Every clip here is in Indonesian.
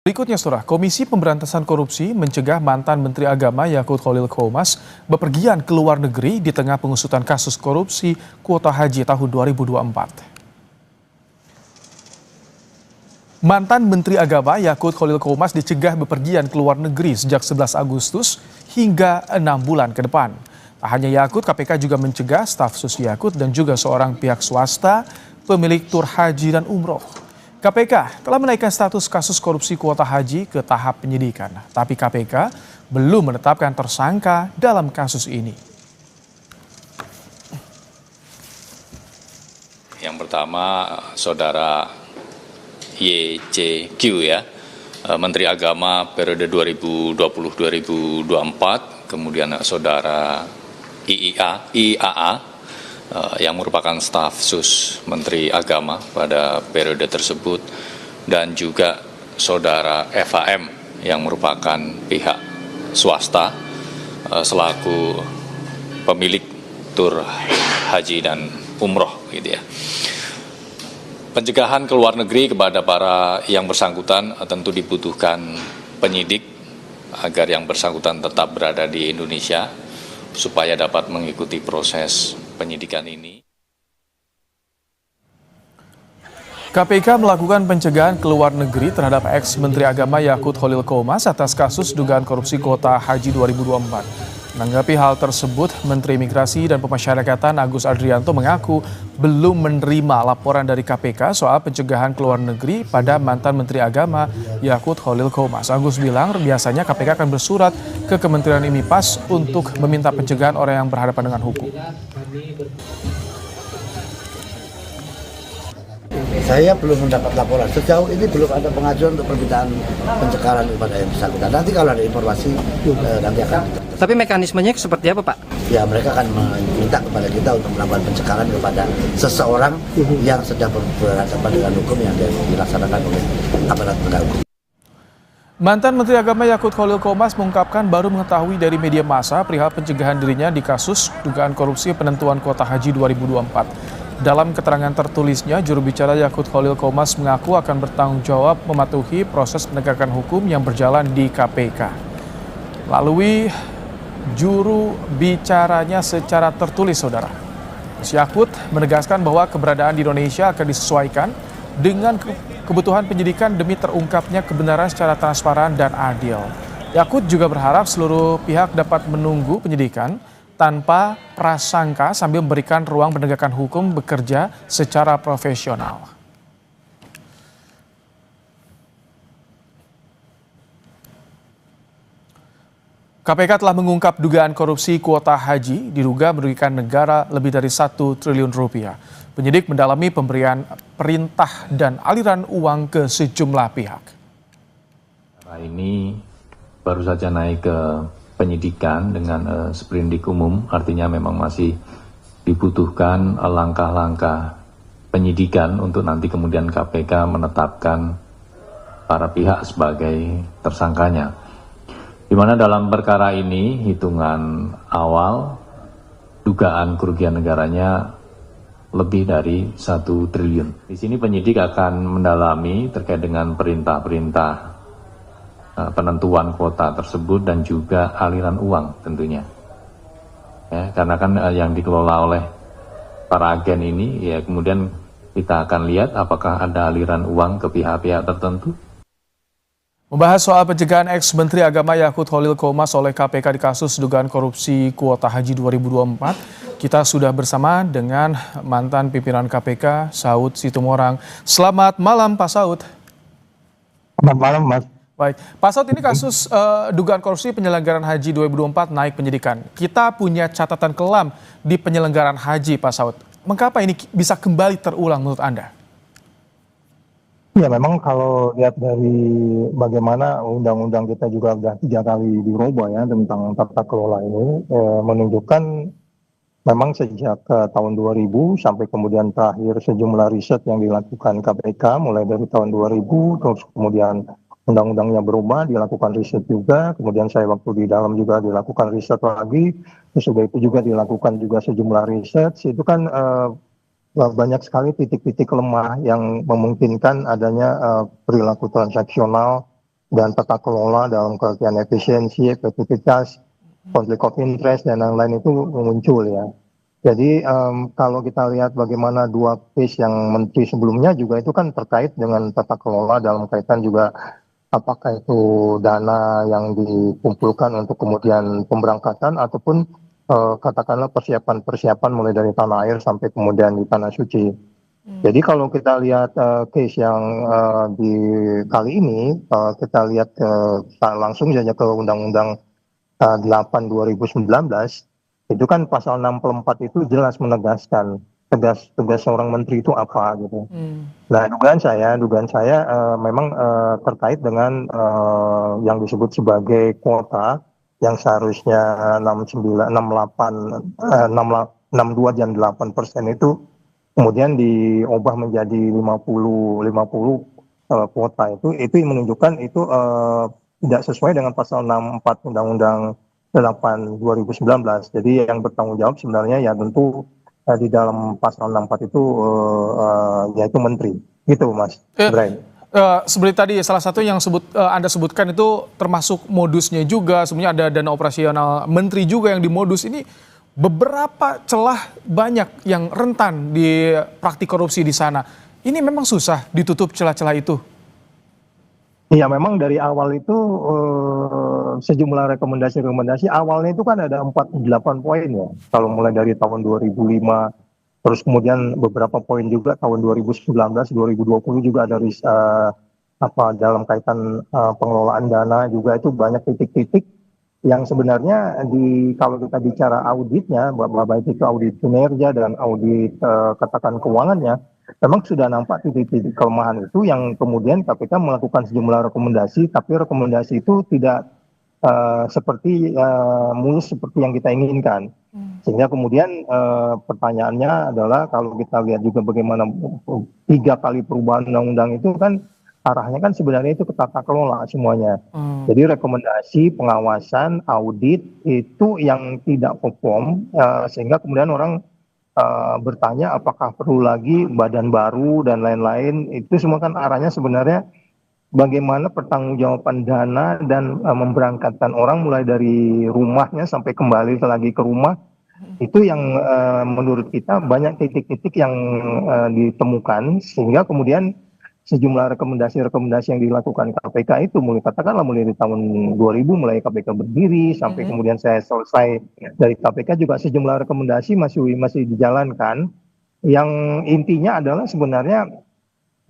Berikutnya, Saudara, Komisi Pemberantasan Korupsi mencegah mantan Menteri Agama Yakut Khalil Qomas bepergian ke luar negeri di tengah pengusutan kasus korupsi kuota haji tahun 2024. Mantan Menteri Agama Yakut Khalil Qomas dicegah bepergian ke luar negeri sejak 11 Agustus hingga 6 bulan ke depan. Tak hanya Yakut, KPK juga mencegah staf sus Yakut dan juga seorang pihak swasta pemilik tur haji dan umroh. KPK telah menaikkan status kasus korupsi kuota haji ke tahap penyidikan, tapi KPK belum menetapkan tersangka dalam kasus ini. Yang pertama, Saudara YCQ ya, Menteri Agama periode 2020-2024, kemudian Saudara IAA yang merupakan staf sus Menteri Agama pada periode tersebut, dan juga Saudara FHM yang merupakan pihak swasta selaku pemilik tur haji dan umroh gitu ya. Pencegahan ke luar negeri kepada para yang bersangkutan tentu dibutuhkan penyidik agar yang bersangkutan tetap berada di Indonesia supaya dapat mengikuti proses penyidikan ini. KPK melakukan pencegahan ke luar negeri terhadap ex-Menteri Agama Yakut Khalil Qomas atas kasus dugaan korupsi kuota haji 2024. Menanggapi hal tersebut, Menteri Imigrasi dan Pemasyarakatan Agus Adrianto mengaku belum menerima laporan dari KPK soal pencegahan ke luar negeri pada mantan Menteri Agama Yakut Khalil Qomas. Agus bilang biasanya KPK akan bersurat ke Kementerian IMIPAS untuk meminta pencegahan orang yang berhadapan dengan hukum. Saya belum mendapat laporan. Sejauh ini belum ada pengajuan untuk permintaan pencegahan kepada yang bersangkutan. Nanti kalau ada informasi nanti akan. Tapi mekanismenya seperti apa, Pak? Ya, mereka akan meminta kepada kita untuk melakukan pencegahan kepada seseorang yang sedang berhadapan dengan hukum yang dilaksanakan oleh aparat penegak hukum. Mantan Menteri Agama Yakut Khalil Qomas mengungkapkan baru mengetahui dari media massa perihal pencegahan dirinya di kasus dugaan korupsi penentuan kuota haji 2024. Dalam keterangan tertulisnya, juru bicara Yakut Khalil Qomas mengaku akan bertanggung jawab mematuhi proses penegakan hukum yang berjalan di KPK. Melalui juru bicaranya secara tertulis, Saudara, Yakut menegaskan bahwa keberadaan di Indonesia akan disesuaikan dengan kebutuhan penyidikan demi terungkapnya kebenaran secara transparan dan adil. Yakut juga berharap seluruh pihak dapat menunggu penyidikan tanpa prasangka sambil memberikan ruang penegakan hukum bekerja secara profesional. KPK telah mengungkap dugaan korupsi kuota haji diduga merugikan negara lebih dari 1 triliun rupiah. Penyidik mendalami pemberian perintah dan aliran uang ke sejumlah pihak. Ini baru saja naik ke penyidikan dengan sprindik umum, artinya memang masih dibutuhkan langkah-langkah penyidikan untuk nanti kemudian KPK menetapkan para pihak sebagai tersangkanya. Di mana dalam perkara ini hitungan awal dugaan kerugian negaranya lebih dari 1 triliun. Di sini penyidik akan mendalami terkait dengan perintah-perintah penentuan kuota tersebut dan juga aliran uang tentunya. Ya, karena kan yang dikelola oleh para agen ini, ya kemudian kita akan lihat apakah ada aliran uang ke pihak-pihak tertentu. Membahas soal pencegahan ex-Menteri Agama Yakut Khalil Qomas oleh KPK di kasus dugaan korupsi kuota haji 2024, kita sudah bersama dengan mantan pimpinan KPK, Saud Situmorang. Selamat malam, Pak Saud. Selamat malam, Mas. Baik, Pak Saud, ini kasus dugaan korupsi penyelenggaraan haji 2024 naik penyidikan. Kita punya catatan kelam di penyelenggaraan haji, Pak Saud. Mengapa ini bisa kembali terulang menurut Anda? Ya, memang kalau lihat dari bagaimana undang-undang kita juga sudah 3 kali dirubah ya tentang tata kelola ini, menunjukkan memang sejak tahun 2000 sampai kemudian terakhir sejumlah riset yang dilakukan KPK mulai dari tahun 2000, terus kemudian undang-undangnya berubah, dilakukan riset juga, kemudian saya waktu di dalam juga dilakukan riset lagi, terus juga itu juga dilakukan juga sejumlah riset, itu kan banyak sekali titik-titik lemah yang memungkinkan adanya perilaku transaksional dan tata kelola dalam pengertian efisiensi, efektivitas, konflik of interest dan lain-lain itu muncul ya. Jadi kalau kita lihat bagaimana dua case yang menteri sebelumnya juga itu kan terkait dengan tata kelola dalam kaitan juga apakah itu dana yang dikumpulkan untuk kemudian pemberangkatan ataupun katakanlah persiapan mulai dari tanah air sampai kemudian di tanah suci. Jadi kalau kita lihat case yang di kali ini, kita lihat langsung saja ke Undang-Undang 8 2019, itu kan pasal 64 itu jelas menegaskan tugas seorang menteri itu apa gitu. Nah, dugaan saya memang terkait dengan yang disebut sebagai kuota yang seharusnya 69, 68, 62 dan 8% itu kemudian diubah menjadi 50 kuota itu menunjukkan itu tidak sesuai dengan pasal 64 Undang-Undang 8 2019. Jadi yang bertanggung jawab sebenarnya ya tentu di dalam pasal 64 itu yaitu menteri. Gitu Mas Brian. Seperti tadi salah satu yang Anda sebutkan itu termasuk modusnya juga, sebenarnya ada dana operasional menteri juga yang dimodus ini. Beberapa celah banyak yang rentan di praktik korupsi di sana. Ini memang susah ditutup celah-celah itu. Iya, memang dari awal itu sejumlah rekomendasi awalnya itu kan ada 48 poin ya. Kalau mulai dari tahun 2005, terus kemudian beberapa poin juga tahun 2019, 2020 juga dari dalam kaitan pengelolaan dana juga itu banyak titik-titik yang sebenarnya kalau kita bicara auditnya, baik itu audit kinerja dan audit katakan keuangannya, memang sudah nampak titik-titik kelemahan itu yang kemudian KPK melakukan sejumlah rekomendasi, tapi rekomendasi itu tidak mulus seperti yang kita inginkan. Sehingga kemudian pertanyaannya adalah kalau kita lihat juga bagaimana 3 kali perubahan undang-undang itu kan arahnya kan sebenarnya itu ke tata kelola semuanya. Jadi rekomendasi, pengawasan, audit itu yang tidak perform sehingga kemudian orang bertanya apakah perlu lagi badan baru dan lain-lain. Itu semua kan arahnya sebenarnya bagaimana pertanggungjawaban dana dan memberangkatkan orang mulai dari rumahnya sampai kembali lagi ke rumah. Itu yang menurut kita banyak titik-titik yang ditemukan sehingga kemudian sejumlah rekomendasi yang dilakukan KPK itu mulai dari tahun 2000 mulai KPK berdiri sampai kemudian saya selesai dari KPK juga sejumlah rekomendasi masih dijalankan yang intinya adalah sebenarnya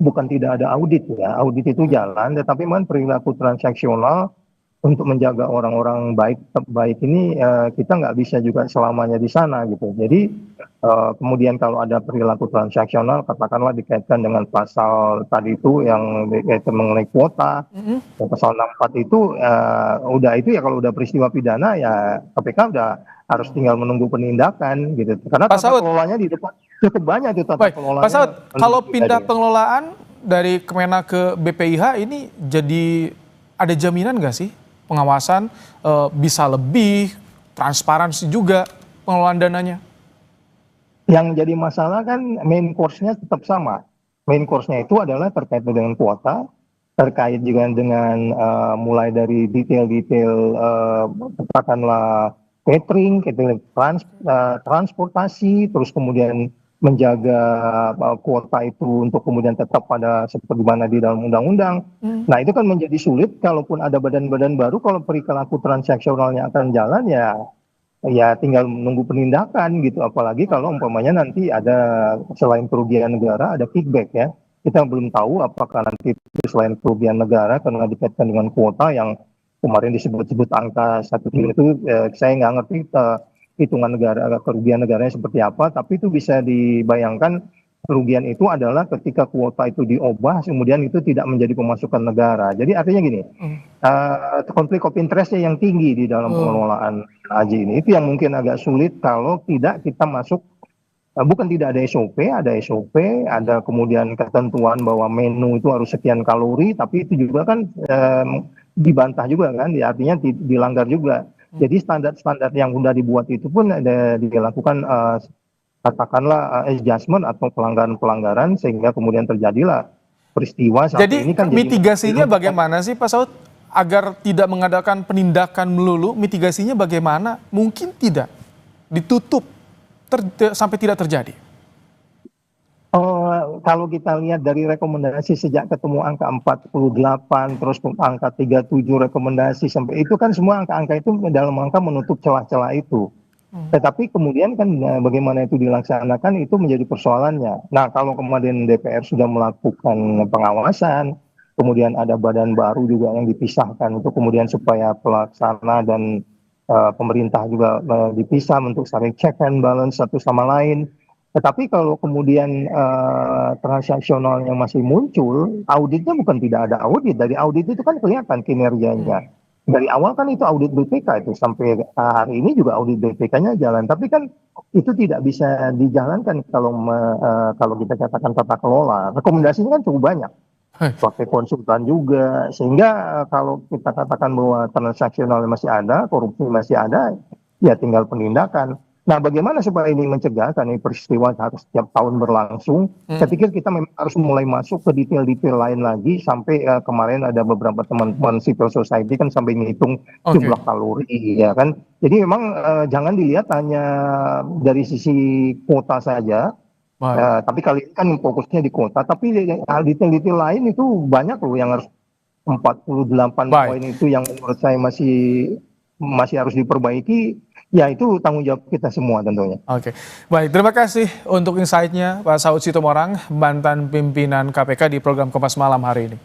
bukan tidak ada audit ya, audit itu jalan tetapi memang perilaku transaksional untuk menjaga orang-orang baik ini kita nggak bisa juga selamanya di sana gitu. Jadi kemudian kalau ada perilaku transaksional katakanlah dikaitkan dengan pasal tadi itu yang dikaitkan mengenai kuota, pasal 64 itu udah itu ya kalau udah peristiwa pidana ya KPK udah harus tinggal menunggu penindakan gitu. Karena tata kelolanya di depan cukup banyak itu tata kelolanya. Pak Saud, kalau pindah pengelolaan dari Kemenak ke BPIH ini jadi ada jaminan nggak sih? Pengawasan bisa lebih transparansi juga pengelolaan dananya. Yang jadi masalah kan main course-nya tetap sama. Main course-nya itu adalah terkait dengan kuota, terkait juga dengan mulai dari detail-detail katakanlah catering, transportasi, terus kemudian menjaga kuota itu untuk kemudian tetap pada seperti mana di dalam undang-undang. Nah itu kan menjadi sulit kalaupun ada badan-badan baru kalau perilaku transaksionalnya akan jalan ya tinggal menunggu penindakan gitu. Apalagi kalau umpamanya nanti ada selain kerugian negara ada kickback ya. Kita belum tahu apakah nanti selain kerugian negara karena dikaitkan dengan kuota yang kemarin disebut-sebut angka 1 triliun itu saya nggak ngerti hitungan kerugian negaranya seperti apa, tapi itu bisa dibayangkan kerugian itu adalah ketika kuota itu diubah, kemudian itu tidak menjadi pemasukan negara. Jadi artinya gini, konflik of interest-nya yang tinggi di dalam pengelolaan haji ini, itu yang mungkin agak sulit kalau tidak kita masuk, bukan tidak ada SOP, ada kemudian ketentuan bahwa menu itu harus sekian kalori, tapi itu juga kan dibantah juga kan, artinya dilanggar juga. Jadi standar-standar yang sudah dibuat itu pun ada dilakukan katakanlah adjustment atau pelanggaran-pelanggaran sehingga kemudian terjadilah peristiwa Jadi ini kan mitigasinya bagaimana sih Pak Saud? agar tidak mengadakan penindakan melulu, mitigasinya bagaimana? Mungkin tidak ditutup sampai tidak terjadi. Kalau kita lihat dari rekomendasi sejak ketemu angka 48, terus angka 37 rekomendasi sampai itu kan semua angka-angka itu dalam rangka menutup celah-celah itu. Tetapi kemudian kan bagaimana itu dilaksanakan itu menjadi persoalannya. Nah, kalau kemudian DPR sudah melakukan pengawasan, kemudian ada badan baru juga yang dipisahkan untuk kemudian supaya pelaksana dan pemerintah juga dipisah untuk saling check and balance satu sama lain. Tetapi kalau kemudian transaksionalnya masih muncul, auditnya bukan tidak ada audit. Dari audit itu kan kelihatan kinerjanya. Dari awal kan itu audit BPK itu sampai hari ini juga audit BPK-nya jalan. Tapi kan itu tidak bisa dijalankan kalau kita katakan tata kelola. Rekomendasinya kan cukup banyak. Pakai konsultan juga. Sehingga kalau kita katakan bahwa transaksional masih ada, korupsi masih ada, ya tinggal penindakan. Nah, bagaimana supaya ini mencegah, karena ini peristiwa harus setiap tahun berlangsung. Saya pikir kita memang harus mulai masuk ke detail-detail lain lagi, sampai kemarin ada beberapa teman-teman civil society kan sampai menghitung jumlah kalori, ya kan. Jadi memang jangan dilihat hanya dari sisi kuota saja, tapi kali ini kan fokusnya di kuota, tapi detail-detail lain itu banyak loh yang harus 48 poin itu yang menurut saya masih harus diperbaiki. Ya, itu tanggung jawab kita semua tentunya. Oke, baik. Terima kasih untuk insight-nya Pak Saud Sitomorang, mantan pimpinan KPK di program Kompas Malam hari ini.